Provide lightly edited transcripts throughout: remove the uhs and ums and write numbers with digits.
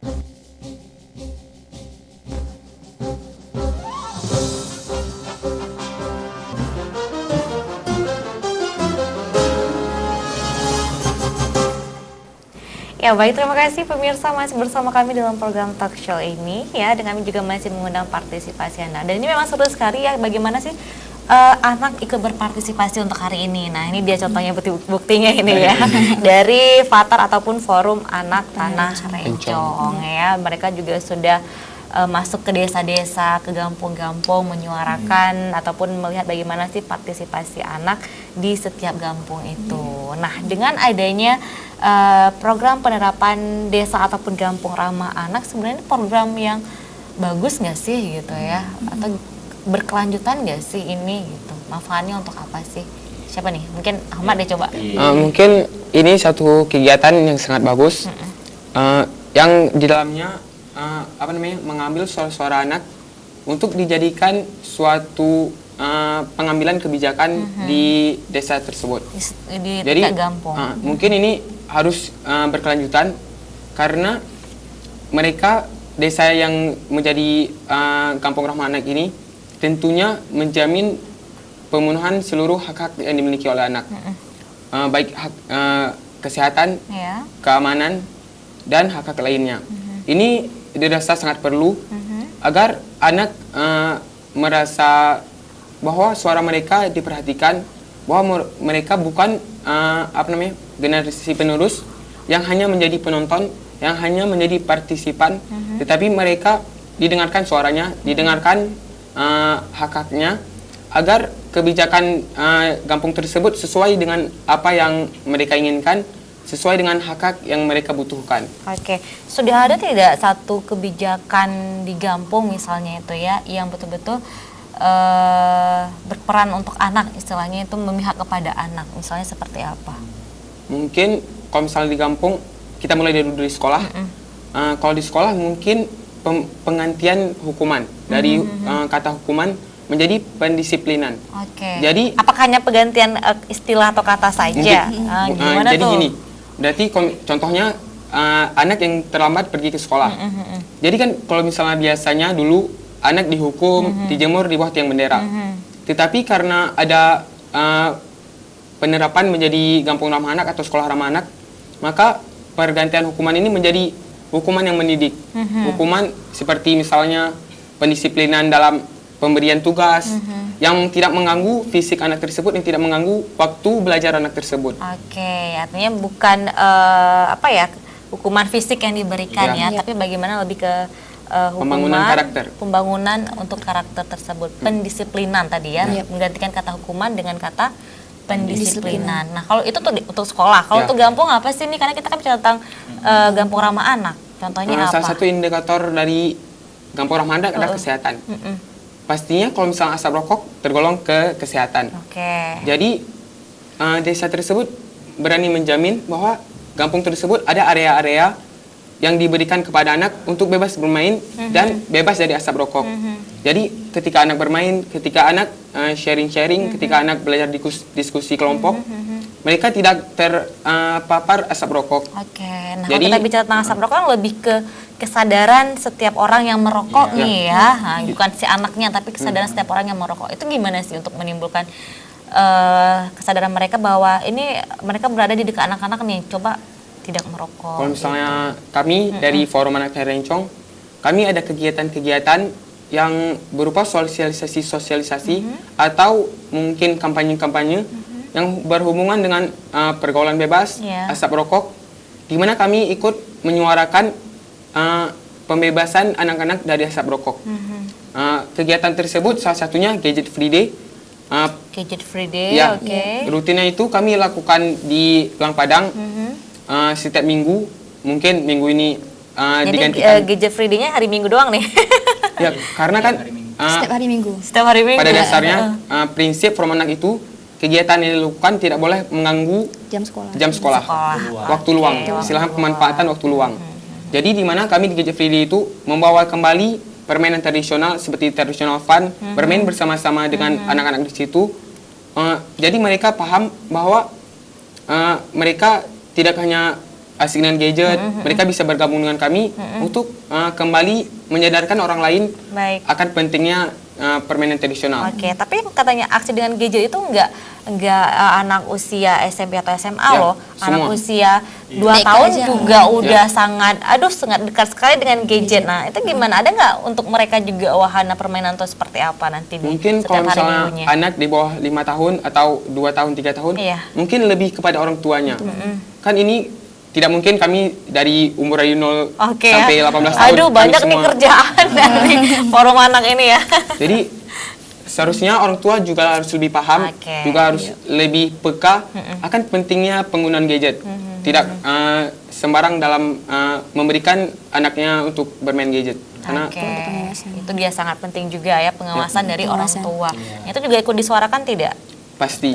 Ya baik, terima kasih pemirsa masih bersama kami dalam program talk show ini ya, dan kami juga masih mengundang partisipasi Anda. Dan ini memang seru sekali ya, bagaimana sih anak ikut berpartisipasi untuk hari ini. Nah ini dia contohnya buktinya ini ya, dari Fatar ataupun Forum Anak Tanah Rencong ya. Mereka juga sudah masuk ke desa-desa, ke gampung-gampung, menyuarakan ataupun melihat bagaimana sih partisipasi anak di setiap gampung itu. Nah dengan adanya program penerapan desa ataupun kampung ramah anak, sebenarnya program yang bagus nggak sih gitu ya, atau berkelanjutan nggak sih ini gitu, manfaatnya untuk apa sih? Siapa nih? Mungkin Ahmad deh coba. Mungkin ini satu kegiatan yang sangat bagus, yang di dalamnya mengambil suara-suara anak untuk dijadikan suatu pengambilan kebijakan di desa tersebut. Jadi gampung. Mungkin ini harus berkelanjutan karena mereka desa yang menjadi kampung ramah anak ini tentunya menjamin pemenuhan seluruh hak-hak yang dimiliki oleh anak, baik hak kesehatan, keamanan, dan hak-hak lainnya. Ini dirasa sangat perlu agar anak merasa bahwa suara mereka diperhatikan, bahwa mereka bukan generasi penerus yang hanya menjadi penonton, yang hanya menjadi partisipan, tetapi mereka didengarkan suaranya, didengarkan hak-haknya, agar kebijakan kampung tersebut sesuai dengan apa yang mereka inginkan, sesuai dengan hak-hak yang mereka butuhkan. Oke, sudah ada tidak satu kebijakan di kampung misalnya itu ya, yang betul-betul berperan untuk anak, istilahnya itu memihak kepada anak, misalnya seperti apa? Mungkin kalau misalnya di kampung, kita mulai dari sekolah. Kalau di sekolah mungkin penggantian hukuman dari kata hukuman menjadi pendisiplinan. Oke. Jadi apakah hanya penggantian istilah atau kata saja? Gimana jadi tuh? Gini, berarti contohnya anak yang terlambat pergi ke sekolah. Jadi kan kalau misalnya biasanya dulu anak dihukum, dijemur di bawah tiang bendera. Tetapi karena ada penerapan menjadi kampung ramah anak atau sekolah ramah anak, maka pergantian hukuman ini menjadi hukuman yang mendidik. Hukuman seperti misalnya pendisiplinan dalam pemberian tugas yang tidak mengganggu fisik anak tersebut, yang tidak mengganggu waktu belajar anak tersebut. Oke, artinya bukan hukuman fisik yang diberikan tapi bagaimana lebih ke pembangunan karakter. Pembangunan untuk karakter tersebut. Pendisiplinan tadi ya, menggantikan kata hukuman dengan kata pendisiplinan. Nah, kalau itu tuh untuk sekolah. Kalau untuk kampung apa sih nih? Karena kita kan bicara tentang kampung ramah anak. Contohnya apa? Salah satu indikator dari kampung ramah anak adalah kesehatan. Pastinya kalau misalnya asap rokok tergolong ke kesehatan. Jadi desa tersebut berani menjamin bahwa kampung tersebut ada area-area yang diberikan kepada anak untuk bebas bermain dan bebas dari asap rokok. Jadi ketika anak bermain, ketika anak sharing-sharing, ketika anak belajar diskusi kelompok, mereka tidak terpapar asap rokok. Nah jadi, kalau kita bicara tentang asap rokok kan lebih ke kesadaran setiap orang yang merokok nih ya. Nah, bukan si anaknya, tapi kesadaran setiap orang yang merokok. Itu gimana sih untuk menimbulkan kesadaran mereka bahwa ini mereka berada di dekat anak-anak nih, coba tidak merokok. Kalau misalnya kami dari Forum Anak Tanah Rencong, kami ada kegiatan-kegiatan yang berupa sosialisasi atau mungkin kampanye-kampanye yang berhubungan dengan pergaulan bebas, asap rokok, di mana kami ikut menyuarakan pembebasan anak-anak dari asap rokok. Kegiatan tersebut salah satunya Gadget Free Day. Gadget Free Day, rutinnya itu kami lakukan di Lang Padang. Setiap minggu, mungkin minggu ini digantikan. Gadget Free Day-nya hari Minggu doang nih. Ya, karena kan setiap hari Minggu. Setiap hari Minggu. Pada dasarnya prinsip Forum Anak itu kegiatan yang dilakukan tidak boleh mengganggu jam sekolah. Waktu luang. Silahkan pemanfaatan waktu luang. Jadi di mana kami di Gadget Free Day itu membawa kembali permainan tradisional seperti traditional fun, bermain bersama-sama dengan anak-anak di situ. Jadi mereka paham bahwa mereka tidak hanya asik dengan gadget, mereka bisa bergabung dengan kami untuk kembali menyadarkan orang lain Baik. akan pentingnya permainan tradisional. Oke, tapi katanya aksi dengan gadget itu enggak anak usia SMP atau SMA Ya, loh. Anak semua. usia 2 TK tahun aja. juga udah sangat dekat sekali dengan gadget. Nah, itu gimana? Ada nggak untuk mereka juga wahana permainan atau seperti apa nanti di Mungkin setiap kalau hari misalnya minggunya? anak di bawah 5 tahun atau 2 tahun, 3 tahun, Iya. mungkin lebih kepada orang tuanya. Kan ini tidak mungkin kami dari umur dari 0 Oke. sampai 18 tahun. Aduh, kami banyak nih semua. kerjaan dari forum anak ini ya. Jadi seharusnya orang tua juga harus lebih paham, Oke. juga harus lebih peka akan pentingnya penggunaan gadget. Tidak sembarang dalam memberikan anaknya untuk bermain gadget. Karena Oke. Itu dia sangat penting juga ya pengawasan dari orang tua. Itu juga ikut disuarakan tidak? pasti.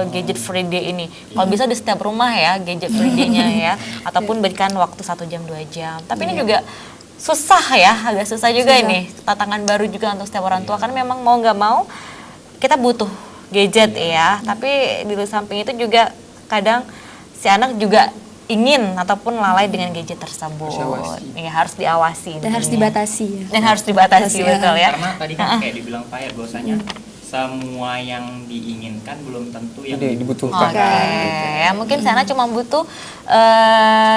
Gadget free day ini. Kalau bisa di setiap rumah ya gadget free day-nya ya, ataupun berikan waktu 1 jam 2 jam. Tapi ini juga susah ya, agak susah juga ini. Tantangan baru juga untuk setiap orang tua kan memang mau nggak mau kita butuh gadget ya. Tapi di samping itu juga kadang si anak juga ingin ataupun lalai dengan gadget tersebut. Ya harus diawasi. Dan harus intinya. dibatasi ya. Dan harus dibatasi betul ya. Karena tadi kan kayak dibilang Pak ya bahwasanya semua yang diinginkan belum tentu yang dibutuhkan. Oke, ya mungkin sana cuma butuh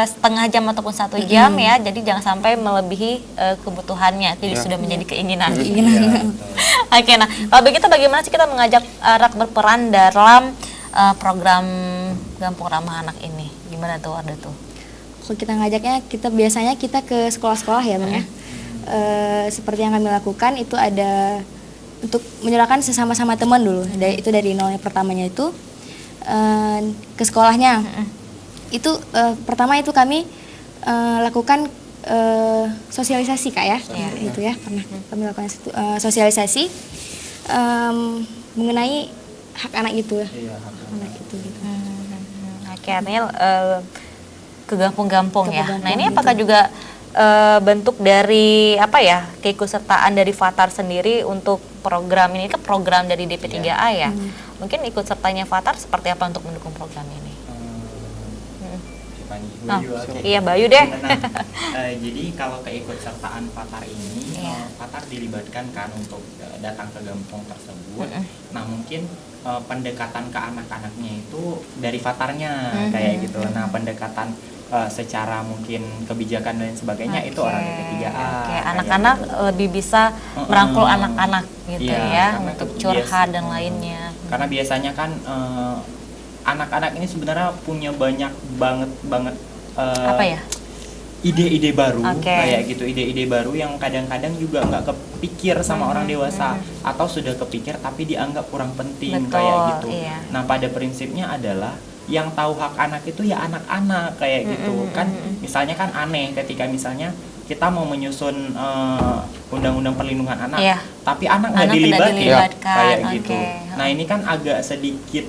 setengah jam ataupun 1 jam ya, jadi jangan sampai melebihi kebutuhannya, jadi sudah menjadi keinginan. Oke, nah kalau begitu bagaimana sih kita mengajak anak berperan dalam program Kampung Ramah Anak ini? Gimana tuh Arda tuh? Kalau kita ngajaknya, biasanya kita ke sekolah-sekolah ya Bang ya. Seperti yang kami lakukan itu ada untuk menyerahkan sesama-sama teman dulu. Itu dari nolnya pertamanya itu ke sekolahnya. Itu pertama itu kami lakukan sosialisasi Kak ya. Itu ya pernah kami lakukan sosialisasi mengenai hak anak itu ya. Anak itu gitu. Oke, artinya ke gampung-gampung ya. Gampung-gampung Nah ini apakah juga bentuk dari apa ya keikutsertaan dari Fatar sendiri untuk program ini? Kan program dari DP3A ya. Mungkin ikut sertanya Fatar seperti apa untuk mendukung program ini? Iya Bayu deh. Jadi kalau keikutsertaan Fatar ini, Fatar dilibatkan kan untuk datang ke kampung tersebut. Nah mungkin pendekatan ke anak-anaknya itu dari Fatarnya kayak gitu. Nah pendekatan secara mungkin kebijakan dan sebagainya itu orang DP3A. Anak-anak lebih bisa merangkul anak-anak gitu ya karena untuk curhat dan lainnya. Karena biasanya kan anak-anak ini sebenarnya punya banyak banget Apa ya? ide-ide baru Oke. kayak gitu, ide-ide baru yang kadang-kadang juga nggak kepikir sama orang dewasa atau sudah kepikir tapi dianggap kurang penting. Betul, kayak gitu. iya. Nah pada prinsipnya adalah yang tahu hak anak itu ya anak-anak kayak gitu kan. Misalnya kan aneh ketika misalnya kita mau menyusun undang-undang perlindungan anak, Iya. tapi anak nggak Anak tidak dilibatin dilibatkan, kayak oke. gitu. Nah ini kan agak sedikit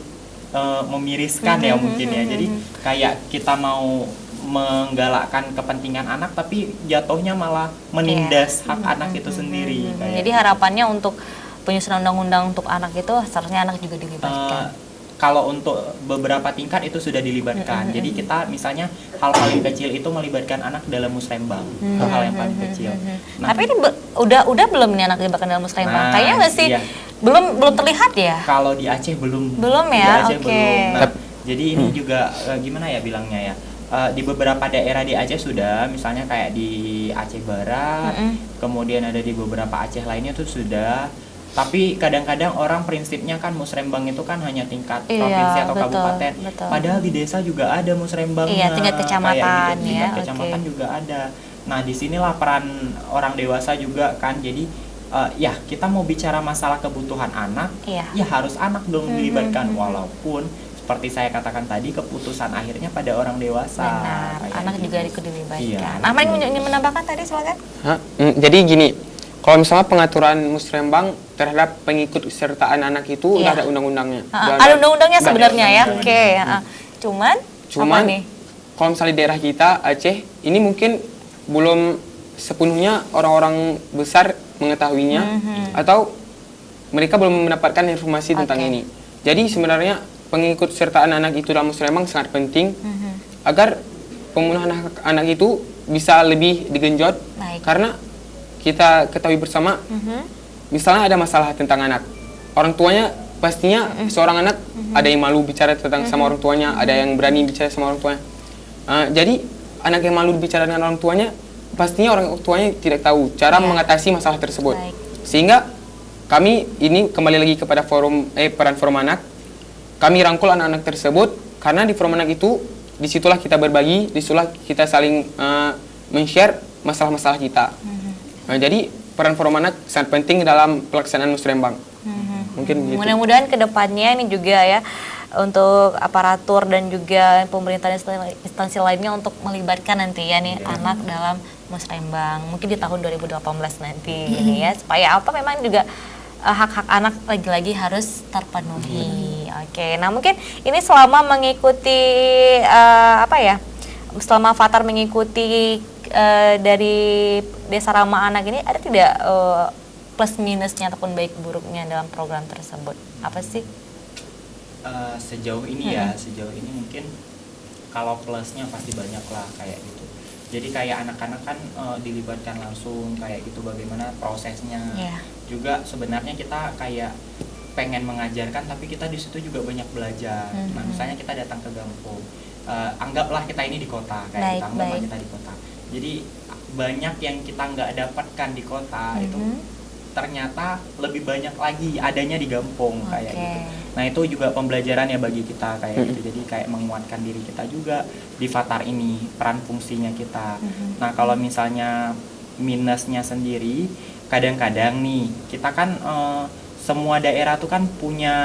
memiriskan ya mungkin ya. Jadi kayak kita mau menggalakkan kepentingan anak tapi jatuhnya malah menindas hak anak itu sendiri. Kayak Jadi harapannya untuk penyusunan undang-undang untuk anak itu seharusnya anak juga dilibatkan. kalau untuk beberapa tingkat itu sudah dilibatkan. Jadi kita misalnya hal paling kecil itu melibatkan anak dalam musrembang. Itu hal yang paling kecil. Nah, Tapi ini udah belum nih anak dilibatkan dalam musrembang? Nah, Kayaknya nggak sih? iya. Belum terlihat ya? kalau di Aceh belum. Belum Di ya? Aceh Oke. belum. Nah, jadi ini juga gimana ya bilangnya ya? Di beberapa daerah di Aceh sudah, misalnya kayak di Aceh Barat, kemudian ada di beberapa Aceh lainnya tuh sudah. Tapi kadang-kadang orang prinsipnya kan musrembang itu kan hanya tingkat Iya, provinsi atau betul, kabupaten. betul. Padahal di desa juga ada musrembangnya. Iya, tingkat kecamatan kayak gitu. Tingkat ya, kecamatan oke. juga ada. Nah, disinilah peran orang dewasa juga kan. Jadi ya kita mau bicara masalah kebutuhan anak, Iya. ya harus anak dong dilibatkan walaupun seperti saya katakan tadi keputusan akhirnya pada orang dewasa. Benar, Kayak anak gitu. juga ikut dilibatkan. Iya. Ahmad ingin menambahkan tadi silakan. Jadi gini, kalau misalnya pengaturan musrembang terhadap pengikut sertaan anak itu udah ada undang-undangnya. Ada undang-undangnya Udah ada sebenarnya ya. undang-undangnya. Oke, cuman Cuman apa nih? kalau misalnya di daerah kita Aceh ini mungkin belum sepenuhnya orang-orang besar mengetahuinya atau mereka belum mendapatkan informasi tentang Oke. ini. Jadi sebenarnya pengikut sertaan anak itu dalam musrembang sangat penting agar pembunuhan hak anak itu bisa lebih digenjot. Baik. Karena kita ketahui bersama, misalnya ada masalah tentang anak, orang tuanya pastinya seorang anak ada yang malu bicara tentang sama orang tuanya, ada yang berani bicara sama orang tuanya. Jadi anak yang malu bicara dengan orang tuanya, pastinya orang tuanya tidak tahu cara mengatasi masalah tersebut. Baik. Sehingga kami ini kembali lagi kepada peran forum anak. Kami rangkul anak-anak tersebut karena di forum anak itu disitulah kita berbagi, disitulah kita saling men-share masalah-masalah kita. Jadi peran forum anak sangat penting dalam pelaksanaan musrembang. Mungkin gitu. Mudah-mudahan kedepannya ini juga ya untuk aparatur dan juga pemerintah dan instansi lainnya untuk melibatkan nanti ya nih anak dalam musrembang. Mungkin di tahun 2018 nanti ini ya, supaya apa memang juga hak-hak anak lagi-lagi harus terpenuhi. Oke, nah mungkin ini selama mengikuti selama Fathar mengikuti dari Desa Ramah Anak ini, ada tidak plus minusnya ataupun baik buruknya dalam program tersebut? Apa sih? Sejauh ini sejauh ini mungkin kalau plusnya pasti banyak lah kayak gitu. Jadi kayak anak-anak kan dilibatkan langsung kayak gitu, bagaimana prosesnya. Juga sebenarnya kita kayak pengen mengajarkan, tapi kita di situ juga banyak belajar. Nah, misalnya kita datang ke Gampung, anggaplah kita ini di kota kayak gitu, anggaplah kita di kota. Jadi banyak yang kita nggak dapatkan di kota itu ternyata lebih banyak lagi adanya di Gampung kayak gitu. Nah, itu juga pembelajaran ya bagi kita kayak gitu. Jadi kayak menguatkan diri kita juga di Fathar ini, peran fungsinya kita. Nah, kalau misalnya minusnya sendiri, kadang-kadang nih kita kan semua daerah tuh kan punya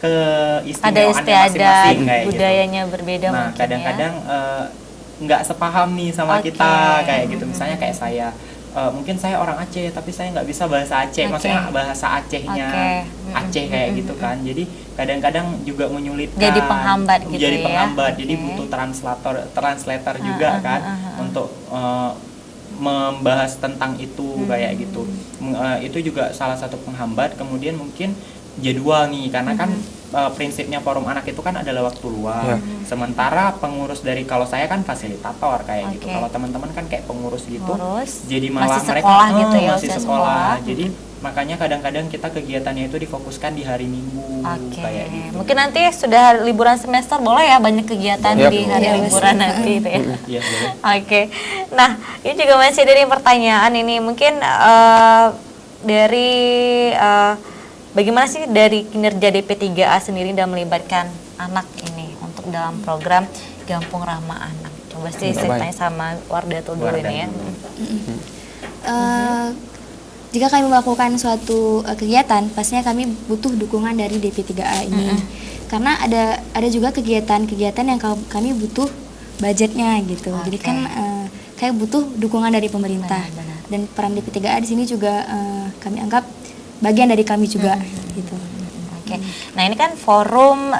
keistimewaan masing-masing kayak budayanya gitu. berbeda. Nah, mungkin kadang-kadang nggak sepaham nih sama kita kayak gitu. Misalnya kayak saya mungkin saya orang Aceh tapi saya nggak bisa bahasa Aceh, maksudnya bahasa Acehnya Aceh kayak gitu kan. Jadi kadang-kadang juga menyulitkan, jadi penghambat gitu jadi ya. penghambat. Jadi butuh translator juga kan untuk membahas tentang itu kayak gitu. Itu juga salah satu penghambat. Kemudian mungkin jadwal nih, karena kan prinsipnya forum anak itu kan adalah waktu luang. Sementara pengurus dari, kalau saya kan fasilitator kayak gitu. Kalau teman-teman kan kayak pengurus gitu. Jadi malah masih mereka sekolah gitu ya, masih sekolah. Jadi makanya kadang-kadang kita kegiatannya itu difokuskan di hari Minggu kayak gitu. Mungkin nanti sudah liburan semester boleh ya banyak kegiatan di hari liburan nanti itu ya. Oke. Nah, ini juga masih dari pertanyaan ini, mungkin dari bagaimana sih dari kinerja DP3A sendiri dalam melibatkan anak ini untuk dalam program Gampung Ramah Anak? Coba sih saya tanya sama Wardatul dulu ini ya. Jika kami melakukan suatu kegiatan, pastinya kami butuh dukungan dari DP3A ini. Karena ada juga kegiatan-kegiatan yang kami butuh budgetnya gitu. Jadi kan kayak butuh dukungan dari pemerintah. Dan peran DP3A di sini juga kami anggap bagian dari kami juga gitu. Nah, ini kan forum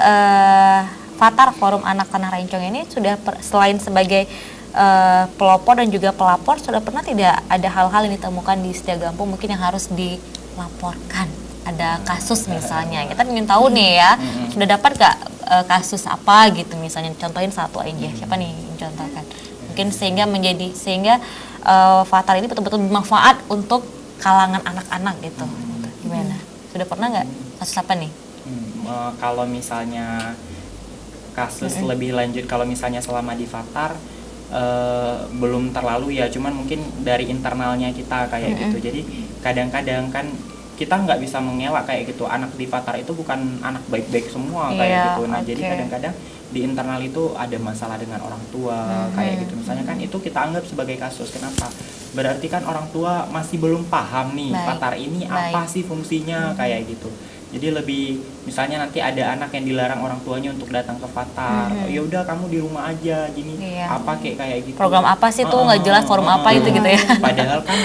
Fathar, Forum Anak Tanah Rencong ini sudah selain sebagai pelopor dan juga pelapor, sudah pernah tidak ada hal-hal yang ditemukan di setiap Gampung mungkin yang harus dilaporkan? Ada kasus misalnya, kita ingin tahu nih ya, sudah dapat gak kasus apa gitu misalnya, contohin satu aja, siapa nih yang contohkan? Mungkin sehingga Fathar ini betul-betul bermanfaat untuk kalangan anak-anak gitu. Gimana? Sudah pernah nggak kasus apa nih? Kalau misalnya kasus lebih lanjut, kalau misalnya selama di Fathar belum terlalu ya, cuman mungkin dari internalnya kita kayak gitu. Jadi kadang-kadang kan kita nggak bisa mengelak kayak gitu, anak di Fathar itu bukan anak baik-baik semua kayak gitu. Nah, jadi kadang-kadang di internal itu ada masalah dengan orang tua kayak gitu. Misalnya kan itu kita anggap sebagai kasus. Kenapa? Berarti kan orang tua masih belum paham nih Fathar ini apa sih fungsinya kayak gitu. Jadi lebih misalnya nanti ada anak yang dilarang orang tuanya untuk datang ke Fathar. Ya udah kamu di rumah aja gini. Apa kayak gitu. Program apa sih tuh nggak jelas, forum apa itu gitu ya. Padahal kan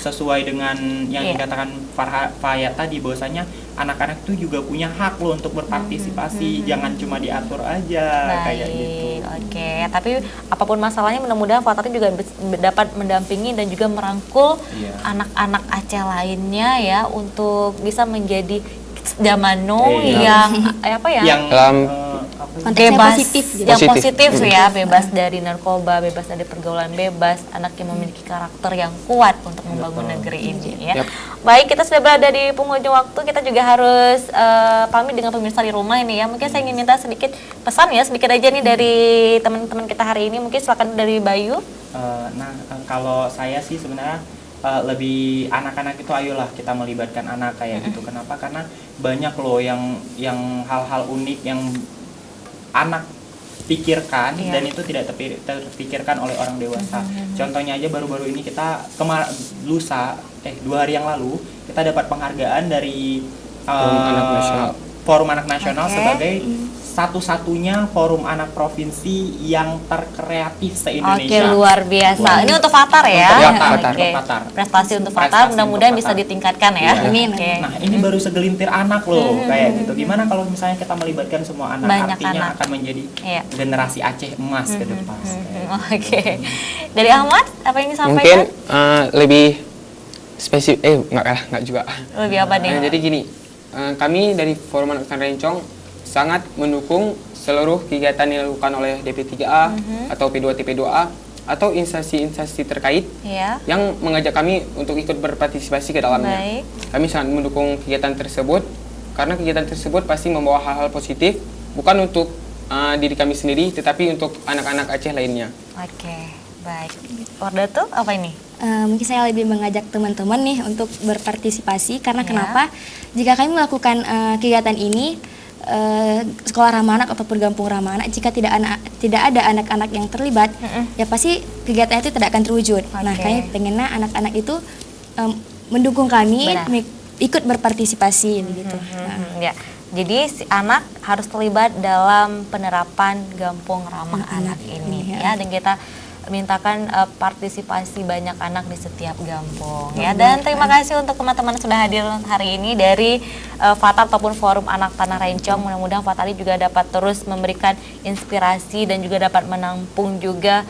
sesuai dengan yang dikatakan Fayat tadi, bahwasanya anak-anak itu juga punya hak loh untuk berpartisipasi, jangan cuma diatur aja kayak gitu. Tapi apapun masalahnya mudah-mudahan Fathar juga dapat mendampingi dan juga merangkul anak-anak Aceh lainnya ya untuk bisa menjadi zaman now yang Konteksnya bebas, positif gitu. yang Positif. positif ya, bebas dari narkoba, bebas dari pergaulan bebas, anak yang memiliki karakter yang kuat untuk membangun negeri ini ya. Yap. Baik, kita sudah berada di penghujung waktu, kita juga harus pamit dengan pemirsa di rumah ini ya. Mungkin saya ingin minta sedikit pesan ya, sedikit aja nih dari teman-teman kita hari ini. Mungkin silakan dari Bayu. Kalau saya sih sebenarnya lebih anak-anak itu ayolah kita melibatkan anak kayak gitu. Kenapa? Karena banyak loh yang hal-hal unik yang anak pikirkan dan itu tidak terpikirkan oleh orang dewasa. Contohnya aja baru-baru ini kita lusa 2 hari yang lalu kita dapat penghargaan dari Forum Anak Nasional sebagai satu-satunya forum anak provinsi yang terkreatif se-Indonesia. Oke, luar biasa. Ini untuk Fatar ya? Ya, Fatar. Oke. Fatar. Prestasi untuk Fatar, Prestasi mudah-mudahan untuk bisa Fatar. ditingkatkan ya. Iya. Amin. Oke. Nah, ini baru segelintir anak loh, kayak gitu. Gimana kalau misalnya kita melibatkan semua anak, Banyak artinya anak. akan menjadi Iya. generasi Aceh emas ke depan. Oke. Dari Ahmad, apa yang Mungkin disampaikan? lebih spesifik, enggak juga. Lebih apa nih? Jadi gini, kami dari Forum Anak Tanah Rencong sangat mendukung seluruh kegiatan yang dilakukan oleh DP3A atau P2TP2A atau instansi-instansi terkait Ya. yang mengajak kami untuk ikut berpartisipasi ke dalamnya. Baik. Kami sangat mendukung kegiatan tersebut karena kegiatan tersebut pasti membawa hal-hal positif bukan untuk diri kami sendiri tetapi untuk anak-anak Aceh lainnya. Oke, baik. Wardah tuh apa ini? Mungkin saya lebih mengajak teman-teman nih untuk berpartisipasi karena Ya. kenapa? Jika kami melakukan kegiatan ini sekolah ramah anak atau kampung ramah anak, jika tidak ada anak-anak yang terlibat, ya pasti kegiatan itu tidak akan terwujud. Nah, Oke. kami pengennya anak-anak itu mendukung kami Benar. ikut berpartisipasi gitu. Ya. Jadi si anak harus terlibat dalam penerapan Gampung Ramah Anak ini ya, dan kita mintakan partisipasi banyak anak di setiap kampung ya. Dan terima kasih untuk teman-teman yang sudah hadir hari ini dari Fatar ataupun Forum Anak Tanah Rencong. Mudah-mudahan Fatari juga dapat terus memberikan inspirasi dan juga dapat menampung juga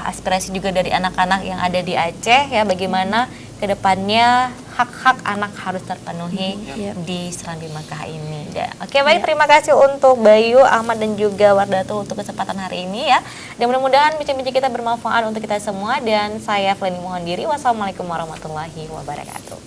aspirasi juga dari anak-anak yang ada di Aceh ya, bagaimana kedepannya hak-hak anak harus terpenuhi di Serambi Mekah ini. Oke, baik, terima kasih untuk Bayu, Ahmad dan juga Wardatul untuk kesempatan hari ini ya. Dan mudah-mudahan bincang-bincang kita bermanfaat untuk kita semua, dan saya Feni mohon diri. Wassalamualaikum warahmatullahi wabarakatuh.